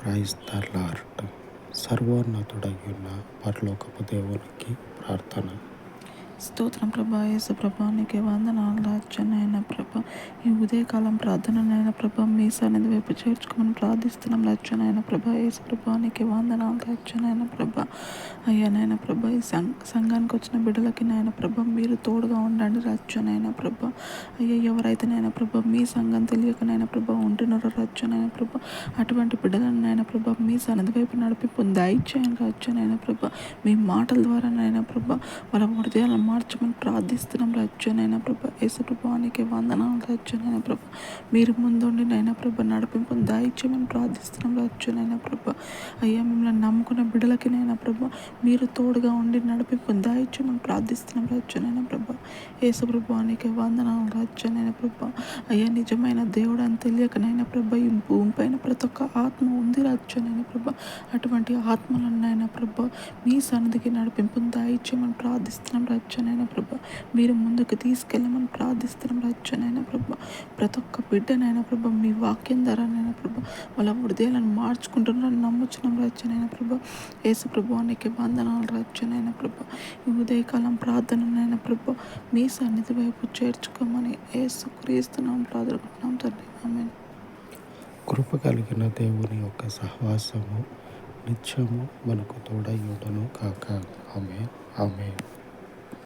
Praise the lord. సర్వోన్నతుడైన పరలోకపు దేవునికి ప్రార్థన. స్తోత్రం ప్రభా. యేసు ప్రభా నీకే వందనాలు రాజ్యానైనా ప్రభా. ఈ ఉదయకాలం ప్రార్థననైనా ప్రభా మీ సన్నిధి వైపు చేర్చుకోమని ప్రార్థిస్తున్నాం రాజ్యానైనా ప్రభా. యేసు ప్రభా నీకే వందనాలు రాజ్యానైనా ప్రభా. అయ్యానైనా ప్రభా ఈ సంఘానికి వచ్చిన బిడ్డలకి నాయన ప్రభా మీరు తోడుగా ఉండండి రాజ్యానైనా ప్రభా. అయ్యా ఎవరైతే నాయన ప్రభా మీ సంఘం తెలియకనైనా ప్రభా ఉంటున్నారో రాజ్యానైనా ప్రభా అటువంటి బిడ్డలను నాయన ప్రభా మీ సన్నిధి వైపు నడిపి దయచేయండి రాజ్యానైనా ప్రభా. మీ మాటల ద్వారా నాయన ప్రభా వాళ్ళ హృదయాలను మార్చమని ప్రార్థిస్తున్నాం రాజ్యానైనా ప్రభా. యేసు ప్రభానికి వందనాలు రాజ్యానైనా ప్రభా. మీరు ముందుండి నైనా ప్రభా నడిపింపుని దయచేయమని ప్రార్థిస్తున్నాం రాజ్యానైనా ప్రభా. అయ్యా మిమ్మల్ని నమ్ముకున్న బిడ్డలకి నైనా ప్రభా మీరు తోడుగా ఉండి నడిపింపుని దయచేయమని ప్రార్థిస్తున్నాం రాజ్యానైనా ప్రభా. యేసు ప్రభానికి వందనాలు రాజ్యానైనా ప్రభా. అయ్యా నిజమైన దేవుడు అని తెలియకనైనా ప్రభా ఈ భూమిపైన ప్రతి ఒక్క ఆత్మ ఉంది రాజ్యానైనా ప్రభా. అటువంటి ఆత్మలను నైనా ప్రభా మీ సన్నిధికి నడిపింపుని దయచేయమని ప్రార్థిస్తున్నాం రాజ్యానైనా ప్రభా. మీరు ముందుకు తీసుకెళ్ళమని ప్రార్థిస్తున్నాం రాజ్యానైనా ప్రభా. ప్రతి ఒక్క బిడ్డనైనా ప్రభా మీ వాక్యం ద్వారానైనా ప్రభా వాళ్ళ హృదయాలను మార్చుకుంటున్నారని నమ్ముచున్నాం రాజ్యానైనా ప్రభా. యేసు ప్రభువానికి వందనాలు రాజ్యానైనా ప్రభా. ఈ ఉదయకాలం ప్రార్థననైనా ప్రభా మీ సన్నిధి వైపు చేర్చుకోమని యేసు క్రీస్తున్నాం ప్రార్థిస్తున్నాం తండ్రి. ఆమేన్. కృప కలిగిన దేవుని యొక్క సహవాసము నిత్యము మనకు తోడై ఉండును కాక. ఆమేన్. ఆమేన్.